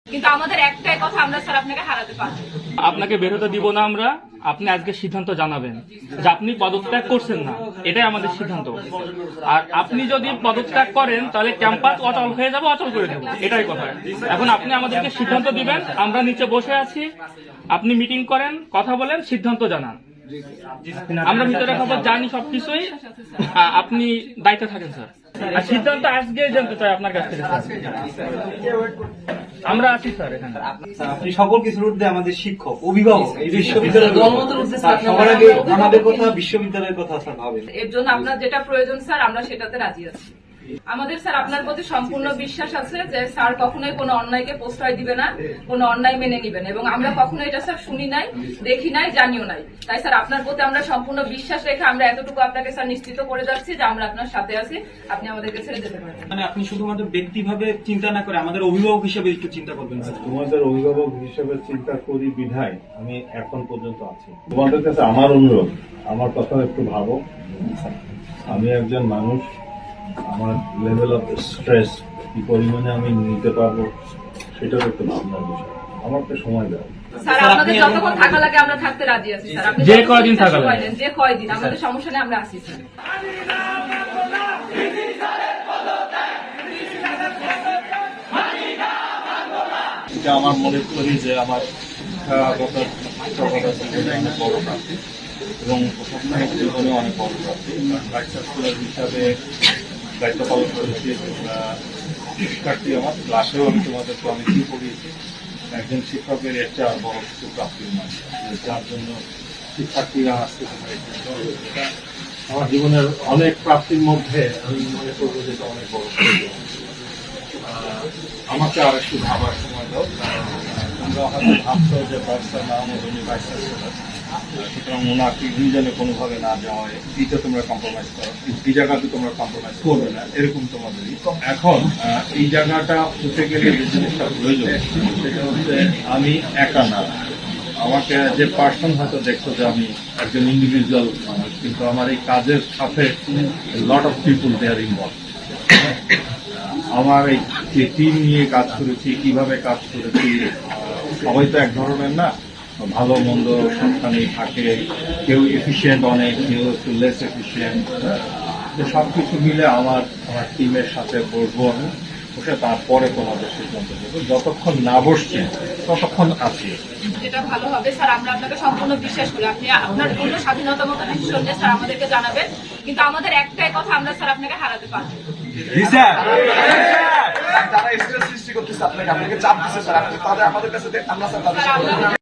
কিন্তু আমাদের একটাই কথা, আমরা স্যার আপনাকে হারাতে পারবো। আপনাকে বের হতে দিব না আমরা। আপনি আজকে সিদ্ধান্ত জানাবেন যে আপনি পদত্যাগ করছেন না, এটাই আমাদের সিদ্ধান্ত। আর আপনি যদি পদত্যাগ করেন তাহলে ক্যাম্পাস অচল হয়ে যাবে, অচল করে দেবো, এটাই কথা। এখন আপনি আমাদেরকে সিদ্ধান্ত দিবেন, আমরা নিচে বসে আছি, আপনি মিটিং করেন, কথা বলেন, সিদ্ধান্ত জানান। আমরা ভিতরে খবর জানি সবকিছুই, আপনি দায়িত্বে থাকেন স্যার। আর সিদ্ধান্ত আজকে জানতে চাই আপনার কাছ থেকে স্যার। আমরা আছি স্যার এখানে। আপনি সকল কিছুর ঊর্ধ্বে আমাদের শিক্ষক, অভিভাবক, এই বিশ্ববিদ্যালয়ের সবার আগে আমাদের কথা, বিশ্ববিদ্যালয়ের কথা স্যার ভাবেন। এর জন্য আপনার যেটা প্রয়োজন স্যার, আমরা সেটাতে রাজি আছি। আমাদের স্যার আপনার প্রতি সম্পূর্ণ বিশ্বাস আছে যে স্যার কখনোই কোনো অন্যায়কে প্রশ্রয় দিবে না, কোনো অন্যায় মেনে নিবেন, এবং আমরা কখনো এটা স্যার শুনি নাই, দেখি নাই, জানিও নাই। তাই স্যার আপনার প্রতি আমরা সম্পূর্ণ বিশ্বাস রেখে আমরা এতটুকু আপনাকে স্যার নিশ্চিত করে যাচ্ছি যে আমরা আপনার সাথে আছি, আপনি আমাদেরকে ছেড়ে যেতে পারেন। মানে আপনি শুধুমাত্র ব্যক্তিভাবে চিন্তা না করে আমাদের অভিভাবক হিসেবে একটু চিন্তা করবেন স্যার। তোমাদের অভিভাবক হিসেবে চিন্তা করি বিধায় আমি এখন পর্যন্ত আছি। তোমাদের কাছে আমার অনুরোধ, আমার কথা একটু ভাবো। আমি একজন মানুষ, আমার লেভেল অফ স্ট্রেস কি পরিমাণে আমি নিতে পারবো সেটাও একটু ভাবনার বিষয়। আমাকে সময় দাও। স্যার আপনাদের যতক্ষণ থাকা লাগে আমরা থাকতে রাজি আছি স্যার। আপনি যে কয়দিন থাকা লাগে, যে কয়দিন, আমাদের সমস্যা নেই, আমরা আছি স্যার। এটা আমার মনে করি যে আমার শিক্ষাগত জীবনে অনেক বড় প্রাপ্তি এবং প্রশাসনিক জীবনে অনেক বড় প্রাপ্তি। ভাইস চ্যান্সেলর হিসাবে দায়িত্ব পালন করেছি। শিক্ষার্থী আমার ক্লাসেও আমি তোমাদেরকে অনেকেই পড়িয়েছি। একজন শিক্ষকের একটা বড় কিছু প্রাপ্তির মানে, যার জন্য শিক্ষার্থীরা আসতে পারে। এটা আমার জীবনের অনেক প্রাপ্তির মধ্যে আমি মনে করবো যে এটা অনেক বড়। আমাকে আর একটু ভাবার সময় দাও। তোমরা হয়তো ভাবছো যে ভাইসের নাম উনি ভাইস চ্যান্সেলর, সুতরাং ওনাকে দুইজনে কোনোভাবে না যাওয়া হয়, এইটা তোমরা কম্প্রোমাইজ করো, এই জায়গাতে তোমরা কম্প্রোমাইজ করবে না, এরকম তোমাদেরই। এখন এই জায়গাটা হতে গেলে যে জিনিসটা প্রয়োজন সেটা হচ্ছে আমি একা না। আমাকে যে পার্সন হয়তো দেখছো যে আমি একজন ইন্ডিভিজুয়াল মানুষ, কিন্তু আমার এই কাজের সাথে lot of people they are involve. আমার এই যে টিম নিয়ে কাজ করেছি, কিভাবে কাজ করেছি, সবাই তো এক ধরনের না, ভালো মন্দ সবখানেই থাকে। কেউ এফিসিয়েন্ট অনেক, কেউ একটু লেস এফিসিয়েন্ট। সবকিছু মিলে আমার টিমের সাথে বসবো আমি, বসে তারপরে তোমাদের সিদ্ধান্ত দেবো। যতক্ষণ না বসছি ততক্ষণ আছি। যেটা ভালো হবে স্যার, আমরা আপনাকে সম্পূর্ণ বিশ্বাস করি। আপনি আপনার পূর্ণ স্বাধীনতা মতো ডিসিশন নিয়ে স্যার আমাদেরকে জানাবেন, কিন্তু আমাদের একটাই কথা, আমরা স্যার আপনাকে হারাতে পারবো। যারা স্ট্রেস সৃষ্টি করতেছে আপনাকে চাপ দিচ্ছে স্যার, আপনি তাদের আমাদের কাছে আমরা স্যার তাদের